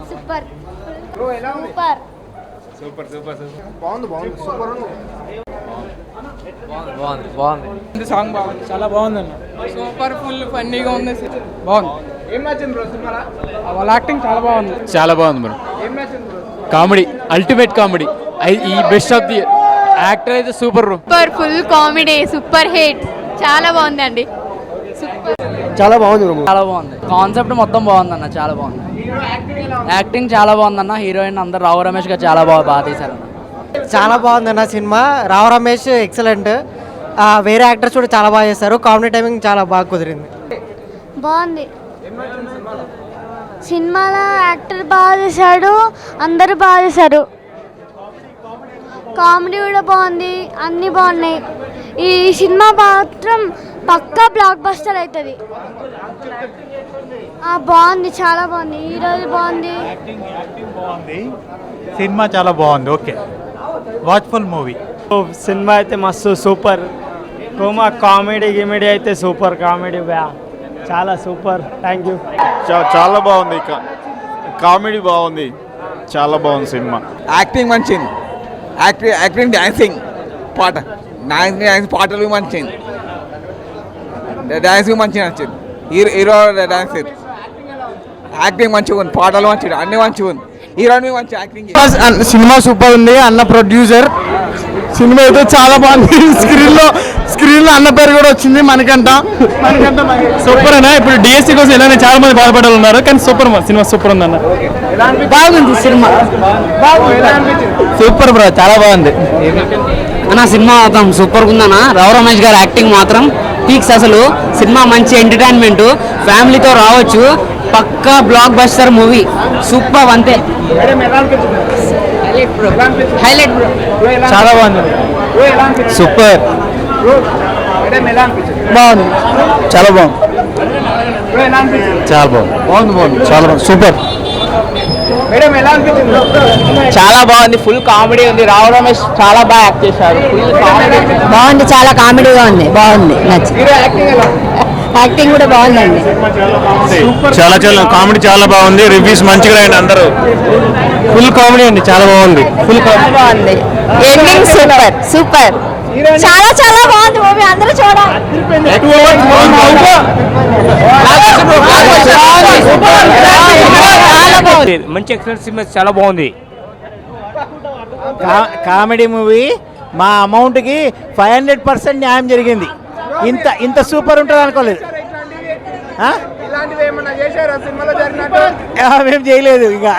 Super super super బాగుంది super బాగుంది song బాగుంది, చాలా బాగుంది అన్న. సూపర్ ఫుల్ ఫన్నీగా ఉంది, బాగుంది. ఏం నచ్చింది బ్రో సినిమాలో? వాళ్ళ యాక్టింగ్ చాలా బాగుంది. బ్రో. ఏం నచ్చింది బ్రో? Comedy, ultimate comedy. ఈ బెస్ట్ ఆఫ్ ది యాక్టర్ అయితే super bro. Super full comedy, super hit, చాలా బాగుందండి. చాలా బాగుంది బ్రో. చాలా బాగుంది, కాన్సెప్ట్ మొత్తం బాగుందన్న, చాలా బాగుంది. యాక్టింగ్ చాలా బాగుందన్న, హీరోయిన్ అందరు రావు రమేష్ గారు చాలా బాగా తీశారన్న. చాలా బాగుందన్న సినిమా. రావు రమేష్ ఎక్సలెంట్. వేరే యాక్టర్స్ కూడా చాలా బాగా చేస్తారు. కామెడీ టైమింగ్ చాలా బాగా కుదిరింది. బాగుంది. సినిమాలో యాక్టర్ బాగా చేశాడు, అందరూ బాగా చేశారు. కామెడీ కూడా బాగుంది, అన్నీ బాగున్నాయి. ఈ సినిమా మాత్రం పక్కా బ్లాక్ బస్టర్ అవుతుంది. బాగుంది, చాలా బాగుంది. హీరోది బాగుంది, సినిమా చాలా బాగుంది. Okay, watchful movie. సినిమా అయితే మస్తు సూపర్. కామెడీ అయితే సూపర్. కామెడీ చాలా సూపర్. Thank you. చాలా బాగుంది, కామెడీ బాగుంది, చాలా బాగుంది సినిమా. యాక్టింగ్ మంచిది, యాక్టింగ్ డాన్సింగ్ పాటలు మంచిది, డాన్స్ మంచిగా నచ్చింది. హీరో డాన్స్ యాక్టింగ్ మంచిగా ఉంది, పాటలు మంచిగా, అన్ని మంచిగా ఉంది. హీరోని మంచి యాక్టింగ్. సినిమా సూపర్ ఉంది. అన్న ప్రొడ్యూసర్. సినిమా అయితే చాలా బాగుంది. స్క్రీన్ లో అన్న పేరు కూడా వచ్చింది, మనకంట సూపర్ అన్న. ఇప్పుడు డిఎస్సీ కోసం ఎలా చాలా మంది బాధపడాలి ఉన్నారు, కానీ సూపర్ సినిమా సూపర్ ఉంది అన్న. బాగుంది సినిమా, సూపర్ బ్రో, చాలా బాగుంది అన్న. సినిమా మాత్రం సూపర్గా ఉందన్న. రావు రమేష్ గారి యాక్టింగ్ మాత్రం పీక్స్. అసలు సినిమా మంచి ఎంటర్టైన్మెంట్, ఫ్యామిలీతో రావచ్చు. పక్కా బ్లాక్ బస్టర్ మూవీ, సూపర్. అంతే, హైలైట్ బ్రో. చాలా బాగుంది, సూపర్, బాగుంది, చాలా బాగుంది, చాలా బాగుంది, చాలా బాగుంది, సూపర్. చాలా బాగుంది, ఫుల్ కామెడీ ఉంది. రావు రమేష్ చాలా బాగా యాక్ట్ చేశారు. ఫుల్ కామెడీ బాగుంది, చాలా కామెడీగా ఉంది, బాగుంది, నచ్చింది. యాక్టింగ్ కూడా బాగుందండి, చాలా కామెడీ చాలా బాగుంది. రివ్యూస్ మంచిగా రాయండి అందరూ. ఫుల్ కామెడీ అండి, చాలా బాగుంది, ఫుల్ బాగుంది. ఎండింగ్ సూపర్ సూపర్, చాలా చాలా బాగుంది మూవీ, అందరూ చూడాలి. మంచి ఎక్సలెంట్ సినిమా, చాలా బాగుంది. Comedy movie. మా అమౌంట్కి 500% న్యాయం జరిగింది. ఇంత సూపర్ ఉంటుంది అనుకోలేదు. మేము చేయలేదు, ఇంకా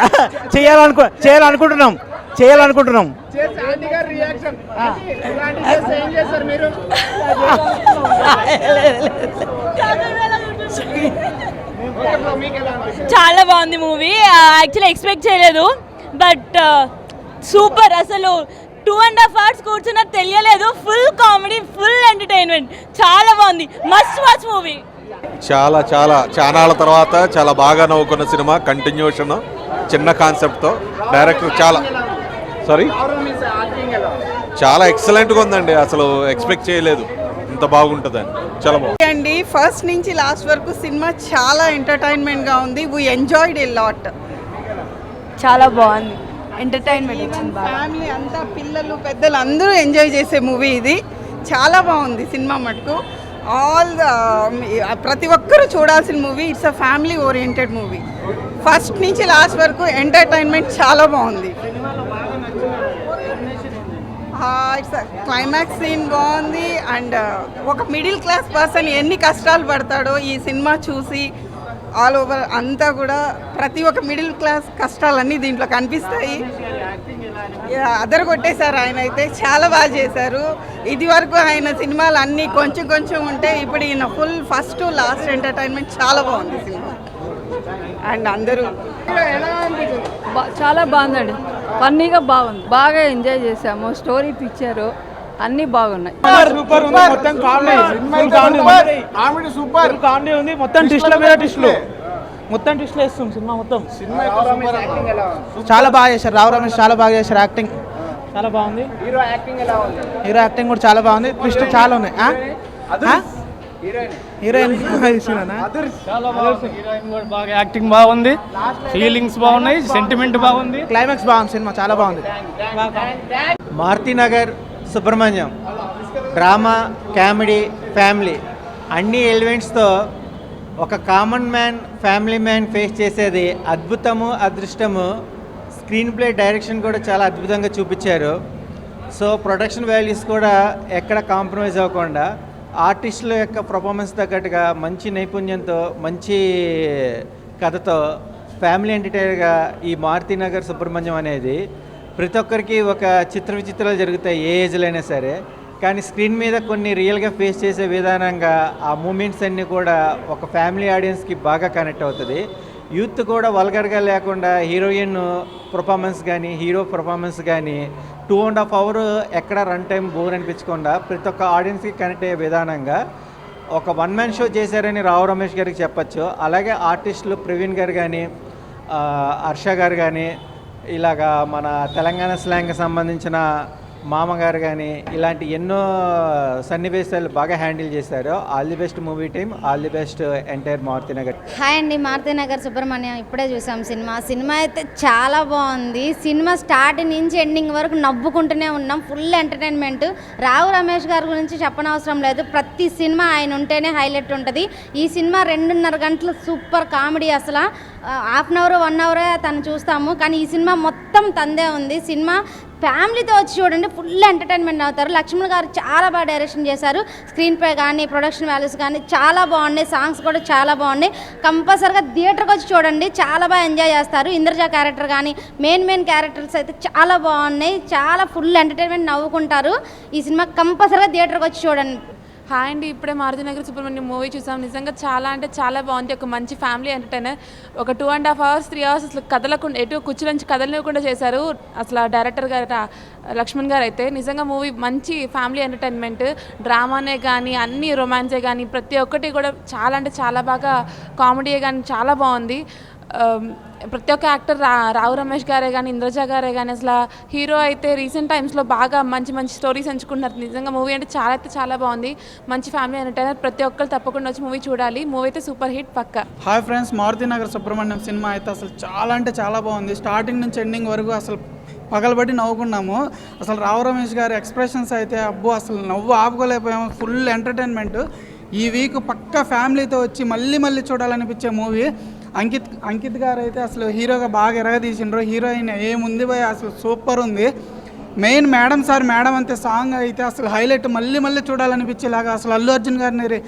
చేయాలనుకుంటున్నాం. చాలా బాగుంది మూవీ. యాక్చువల్లీ ఎక్స్పెక్ట్ చేయలేదు, బట్ సూపర్. అసలు 2.5 hours కూర్చున్నా తెలియలేదు. ఫుల్ కామెడీ, ఫుల్ ఎంటర్టైన్మెంట్, చాలా బాగుంది. Must watch movie. చాలా తర్వాత చాలా బాగా నవ్వుకున్న సినిమా. కంటిన్యూషన్, చిన్న కాన్సెప్ట్తో డైరెక్టర్ చాలా ఎక్సలెంట్గా ఉందండి. అసలు ఎక్స్పెక్ట్ చేయలేదు ఇంత బాగుంటుందని. చాలా బాగుంది. ఫస్ట్ నుంచి లాస్ట్ వరకు సినిమా చాలా ఎంటర్టైన్మెంట్గా ఉంది. We enjoyed a lot. చాలా బాగుంది, ఎంటర్టైన్మెంట్ ఇచ్చింది. ఫ్యామిలీ అంతా, పిల్లలు పెద్దలు అందరూ ఎంజాయ్ చేసే మూవీ ఇది. చాలా బాగుంది సినిమా మటుకు. ప్రతి ఒక్కరూ చూడాల్సిన movie. It's a family oriented movie. First నుంచి లాస్ట్ వరకు ఎంటర్టైన్మెంట్ చాలా బాగుంది. ఇట్స్ క్లైమాక్స్ సీన్ బాగుంది. అండ్ ఒక మిడిల్ క్లాస్ పర్సన్ ఎన్ని కష్టాలు పడతాడో ఈ సినిమా చూసి ఆల్ ఓవర్ అంతా కూడా ప్రతి ఒక్క మిడిల్ క్లాస్ కష్టాలన్నీ దీంట్లో కనిపిస్తాయి. అదర కొట్టేశారు ఆయన అయితే, చాలా బాగా చేశారు. ఇది వరకు ఆయన సినిమాలు అన్నీ కొంచెం ఉంటే ఇప్పుడు ఈయన ఫుల్ ఫస్ట్ లాస్ట్ ఎంటర్టైన్మెంట్. చాలా బాగుంది సినిమా. అండ్ అందరూ చాలా బాగుందండి, ఫన్నీగా బాగుంది, బాగా ఎంజాయ్ చేసాము. స్టోరీ పిక్చరు అన్నీ బాగున్నాయి. సూపర్ ఉంది, మొత్తం కామెడీ సూపర్ కామెడీ ఉంది. మొత్తం ట్విస్ట్ల మీద ట్విస్ట్లు, మొత్తం ట్విస్ట్లు వేస్తుంది సినిమా మొత్తం. చాలా బాగా చేశారు. రావు రమేష్ చాలా బాగా చేశారు. యాక్టింగ్ చాలా బాగుంది. హీరో యాక్టింగ్ కూడా చాలా బాగుంది. ట్విస్ట్ చాలా ఉన్నాయి. హీరోయిన్ చాలా బాగుంది. హీరోయిన్ కూడా బాగా యాక్టింగ్ బాగుంది, ఫీలింగ్స్ బాగున్నాయి, సెంటిమెంట్ బాగుంది. క్లైమాక్స్ బాగుంది, సినిమా చాలా బాగుంది. Maruthi Nagar Subrahmanyam drama, comedy, family అన్ని ఎలిమెంట్స్తో ఒక common man, family man face చేసేది అద్భుతము, అదృష్టము. స్క్రీన్ ప్లే, డైరెక్షన్ కూడా చాలా అద్భుతంగా చూపించారు. సో ప్రొడక్షన్ వాల్యూస్ కూడా ఎక్కడ కాంప్రమైజ్ అవ్వకుండా ఆర్టిస్టుల యొక్క పర్ఫార్మెన్స్ తగ్గట్టుగా మంచి నైపుణ్యంతో, మంచి కథతో ఫ్యామిలీ ఎంటర్టైనర్గా ఈ మారుతినగర్ సుబ్రహ్మణ్యం అనేది ప్రతి ఒక్కరికి ఒక చిత్ర విచిత్రాలు జరుగుతాయి ఏ ఏజ్లో అయినా సరే. కానీ స్క్రీన్ మీద కొన్ని రియల్గా ఫేస్ చేసే విధానంగా ఆ మూమెంట్స్ అన్నీ కూడా ఒక ఫ్యామిలీ ఆడియన్స్కి బాగా కనెక్ట్ అవుతుంది. యూత్ కూడా వల్గర్గా లేకుండా హీరోయిన్ పర్ఫార్మెన్స్ కానీ, హీరో పర్ఫార్మెన్స్ కానీ 2.5 hours ఎక్కడ రన్ టైం బోర్ అనిపించకుండా ప్రతి ఒక్క ఆడియన్స్కి కనెక్ట్ అయ్యే విధానంగా ఒక వన్ మ్యాన్ షో చేశారని రావు రమేష్ గారికి చెప్పచ్చు. అలాగే ఆర్టిస్టులు ప్రవీణ్ గారు కానీ, హర్ష గారు కానీ, ఇలాగా మన తెలంగాణ స్లాంగ్కి సంబంధించిన మామగారు కానీ ఇలాంటి ఎన్నో సన్నివేశాలు బాగా హ్యాండిల్ చేశారు. All the best movie team, all the best entire Maruthi Nagar. Hi అండి, మారుతినగర్ సుబ్రహ్మణ్యం ఇప్పుడే చూసాం సినిమా అయితే చాలా బాగుంది. సినిమా స్టార్ట్ నుంచి ఎండింగ్ వరకు నవ్వుకుంటూనే ఉన్నాం. Full entertainment. రావు రమేష్ గారి గురించి చెప్పనవసరం లేదు. ప్రతి సినిమా ఆయన ఉంటేనే హైలైట్ ఉంటుంది. ఈ సినిమా 2.5 గంటలు సూపర్ కామెడీ. అసలు హాఫ్ అన్ అవర్ 1 hour తను చూస్తాము, కానీ ఈ సినిమా మొత్తం తందే ఉంది. సినిమా ఫ్యామిలీతో వచ్చి చూడండి, ఫుల్ ఎంటర్టైన్మెంట్ అవుతారు. లక్ష్మణ్ గారు చాలా బాగా డైరెక్షన్ చేశారు. స్క్రీన్ ప్లే కానీ, ప్రొడక్షన్ వాల్యూస్ కానీ చాలా బాగున్నాయి. సాంగ్స్ కూడా చాలా బాగున్నాయి. కంపల్సరీగా థియేటర్కి వచ్చి చూడండి, చాలా బాగా ఎంజాయ్ చేస్తారు. ఇంద్రజ క్యారెక్టర్ కానీ, మెయిన్ క్యారెక్టర్స్ అయితే చాలా బాగున్నాయి. చాలా ఫుల్ ఎంటర్టైన్మెంట్, నవ్వుకుంటారు. ఈ సినిమా కంపల్సరీగా థియేటర్కి వచ్చి చూడండి. హాయ్ అండి, ఇప్పుడే మారుతినగర్ సుబ్రహ్మణ్యం మూవీ చూసాం. నిజంగా చాలా అంటే చాలా బాగుంది. ఒక మంచి ఫ్యామిలీ ఎంటర్టైనర్. ఒక 2.5 hours 3 hours అసలు కదలకుండా, ఎటు కుర్చీలోంచి కదలనివ్వకుండా చేశారు అసలు డైరెక్టర్ గారు లక్ష్మణ్ గారు. అయితే నిజంగా మూవీ మంచి ఫ్యామిలీ ఎంటర్టైన్మెంట్. డ్రామానే కానీ, అన్ని రొమాన్సే కానీ, ప్రతి ఒక్కటి కూడా చాలా అంటే చాలా బాగా, కామెడీ కానీ చాలా బాగుంది. ప్రతి ఒక్క యాక్టర్ రావు రమేష్ గారే కానీ, ఇంద్రజ గారే కానీ, అసలు హీరో అయితే రీసెంట్ టైమ్స్లో బాగా మంచి స్టోరీస్ ఎంచుకుంటున్నారు. నిజంగా మూవీ అంటే చాలా బాగుంది. మంచి ఫ్యామిలీ ఎంటర్టైనర్. ప్రతి ఒక్కరు తప్పకుండా వచ్చి మూవీ చూడాలి. మూవీ అయితే సూపర్ హిట్ పక్కా. Hi friends, Maruthinagar Subramanyam cinema అయితే అసలు చాలా బాగుంది. స్టార్టింగ్ నుంచి ఎండింగ్ వరకు అసలు పగలబడి నవ్వుకున్నాము. అసలు రావు రమేష్ గారి ఎక్స్ప్రెషన్స్ అయితే అబ్బో అసలు నవ్వు ఆపుకోలేకపోయాము. Full entertainment. ఈ వీక్ పక్కా ఫ్యామిలీతో వచ్చి మళ్ళీ చూడాలనిపించే మూవీ. అంకిత్ గారు అయితే అసలు హీరోగా బాగా ఎరగదీసిండ్రు. హీరోయిన్ ఏముంది భయ, అసలు సూపర్ ఉంది. మెయిన్ మేడం అంతే సాంగ్ అయితే అసలు హైలైట్. మళ్ళీ చూడాలనిపించేలాగా అసలు అల్లు అర్జున్ గారిని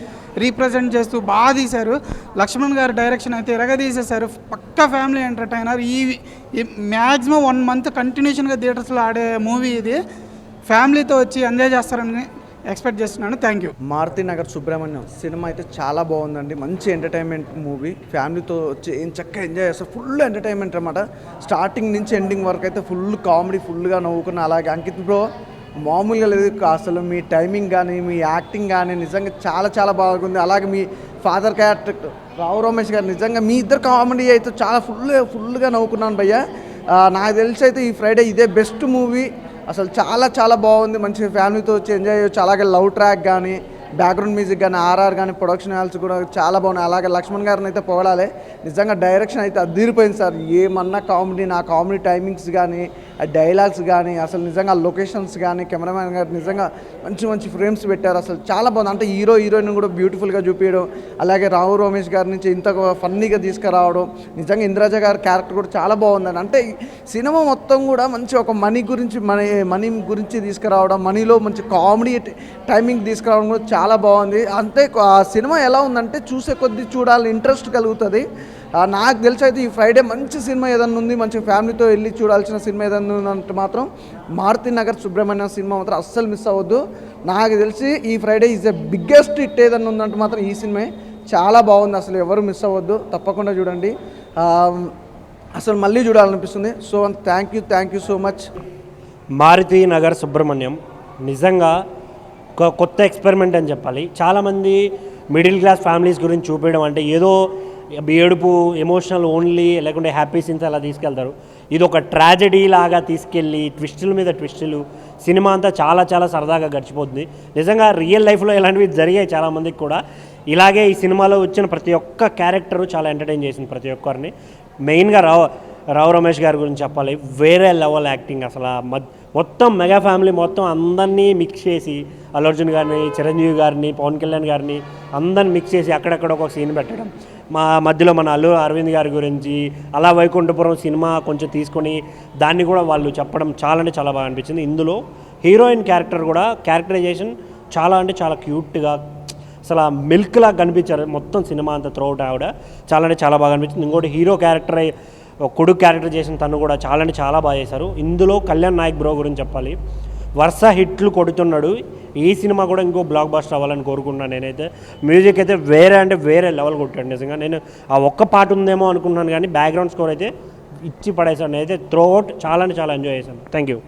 రీప్రజెంట్ చేస్తూ బాగా తీశారు. లక్ష్మణ్ గారి డైరెక్షన్ అయితే ఎరగదీసేశారు. పక్కా ఫ్యామిలీ ఎంటర్టైనర్. ఈ మ్యాక్సిమం 1 month కంటిన్యూషన్గా థియేటర్స్లో ఆడే మూవీ ఇది. ఫ్యామిలీతో వచ్చి ఎంజాయ్ చేస్తారని ఎక్స్పెక్ట్ చేస్తున్నాను. Thank you. Maruthi Nagar Subramanyam cinema అయితే చాలా బాగుందండి. మంచి ఎంటర్టైన్మెంట్ మూవీ. ఫ్యామిలీతో వచ్చి ఏం చక్కగా ఎంజాయ్ చేస్తారు. ఫుల్ ఎంటర్టైన్మెంట్ అనమాట. స్టార్టింగ్ నుంచి ఎండింగ్ వరకు అయితే ఫుల్ కామెడీ, ఫుల్గా నవ్వుకున్న. అలాగే అంకిత్ బ్రో మామూలుగా లేదు అసలు. మీ టైమింగ్ కానీ, మీ యాక్టింగ్ కానీ నిజంగా చాలా బాగుంది. అలాగే మీ ఫాదర్ క్యారెక్టర్ రావు రమేష్ గారు, నిజంగా మీ ఇద్దరు కామెడీ అయితే చాలా ఫుల్గా నవ్వుకున్నాను భయ్య. నాకు తెలిసి అయితే ఈ ఫ్రైడే ఇదే బెస్ట్ మూవీ. అసలు చాలా బాగుంది. మంచి ఫ్యామిలీతో వచ్చి ఎంజాయ్ చేయొచ్చు. అలాగే లవ్ ట్రాక్ కానీ, బ్యాక్గ్రౌండ్ మ్యూజిక్ కానీ, ఆర్ఆర్ కానీ, ప్రొడక్షన్ వాల్యూస్ కూడా చాలా బాగున్నాయి. అలాగే లక్ష్మణ్ గారిని అయితే పొగడాలి. నిజంగా డైరెక్షన్ అయితే అదిరిపోయింది సార్. ఏమన్నా కామెడీ, నా కామెడీ టైమింగ్స్ కానీ, ఆ డైలాగ్స్ కానీ, అసలు నిజంగా లొకేషన్స్ కానీ, కెమెరామ్యాన్ గారు నిజంగా మంచి ఫ్రేమ్స్ పెట్టారు. అసలు చాలా బాగుంది. అంటే హీరోయిన్ కూడా బ్యూటిఫుల్గా చూపించడం, అలాగే రావు రమేష్ గారి నుంచి ఇంత ఫన్నీగా తీసుకురావడం, నిజంగా ఇంద్రజ గారి క్యారెక్టర్ కూడా చాలా బాగుందండి. అంటే సినిమా మొత్తం కూడా మంచి ఒక మనీ గురించి తీసుకురావడం, మనీలో మంచి కామెడీ టైమింగ్ తీసుకురావడం కూడా చాలా బాగుంది. అంతే ఆ సినిమా ఎలా ఉందంటే చూసే కొద్దీ చూడాలని ఇంట్రెస్ట్ కలుగుతుంది. నాకు తెలిసి అయితే ఈ ఫ్రైడే మంచి సినిమా ఏదన్నా ఉంది, మంచి ఫ్యామిలీతో వెళ్ళి చూడాల్సిన సినిమా ఏదన్నా ఉందంటే మాత్రం మారుతినగర్ సుబ్రహ్మణ్యం సినిమా మాత్రం అస్సలు మిస్ అవ్వద్దు. నాకు తెలిసి ఈ Friday is the biggest hit ఏదన్నా ఉందంటే మాత్రం ఈ సినిమా చాలా బాగుంది. అసలు ఎవరు మిస్ అవ్వద్దు, తప్పకుండా చూడండి. అసలు మళ్ళీ చూడాలనిపిస్తుంది. So thank you so much. Maruthinagar Subramanyam నిజంగా ఒక కొత్త ఎక్స్పెరిమెంట్ అని చెప్పాలి. చాలామంది మిడిల్ క్లాస్ ఫ్యామిలీస్ గురించి చూపించడం అంటే ఏదో ఏడుపు, ఎమోషనల్ ఓన్లీ, లేకుంటే హ్యాపీ సీన్స్ అలా తీసుకెళ్తారు. ఇది ఒక ట్రాజెడీ లాగా తీసుకెళ్ళి ట్విస్టుల మీద ట్విస్టులు, సినిమా అంతా చాలా సరదాగా గడిచిపోతుంది. నిజంగా రియల్ లైఫ్లో ఇలాంటివి జరిగాయి చాలామందికి కూడా. ఇలాగే ఈ సినిమాలో వచ్చిన ప్రతి ఒక్క క్యారెక్టరు చాలా ఎంటర్టైన్ చేసింది ప్రతి ఒక్కరిని. మెయిన్గా రావు రమేష్ గారి గురించి చెప్పాలి, వేరే లెవెల్ యాక్టింగ్. అసలు మొత్తం మెగా ఫ్యామిలీ మొత్తం అందరినీ మిక్స్ చేసి అల్లు అర్జున్ గారిని, చిరంజీవి గారిని, పవన్ కళ్యాణ్ గారిని అందరిని మిక్స్ చేసి అక్కడక్కడ ఒక సీన్ పెట్టడం, మా మధ్యలో మన అల్లు అరవింద్ గారి గురించి అలా వైకుంఠపురం సినిమా కొంచెం తీసుకొని దాన్ని కూడా వాళ్ళు చెప్పడం చాలా అంటే చాలా బాగా అనిపించింది. ఇందులో హీరోయిన్ క్యారెక్టర్ కూడా క్యారెక్టరైజేషన్ చాలా అంటే చాలా క్యూట్గా అసలు మిల్క్ లాగా కనిపించారు మొత్తం సినిమా అంతా త్రూఅవుట్. ఆవిడ చాలా అంటే చాలా బాగా అనిపించింది. ఇంకోటి హీరో క్యారెక్టర్ కొడుకు క్యారెక్టర్ చేసిన తను కూడా చాలా అంటే చాలా బాగా చేశారు. ఇందులో కళ్యాణ్ నాయక్ బ్రో గురించి చెప్పాలి, వరుస హిట్లు కొడుతున్నాడు. ఈ సినిమా కూడా ఇంకో బ్లాక్ బస్టర్ అవ్వాలని కోరుకున్నాను నేనైతే. మ్యూజిక్ అయితే వేరే అంటే వేరే లెవెల్ కొట్టాడు నిజంగా. నేను ఆ ఒక్క పాట ఉందేమో అనుకున్నాను కానీ బ్యాక్గ్రౌండ్ స్కోర్ అయితే ఇచ్చి పడేసాను. నేనైతే త్రూఅవుట్ చాలా అంటే చాలా ఎంజాయ్ చేశాను. Thank you.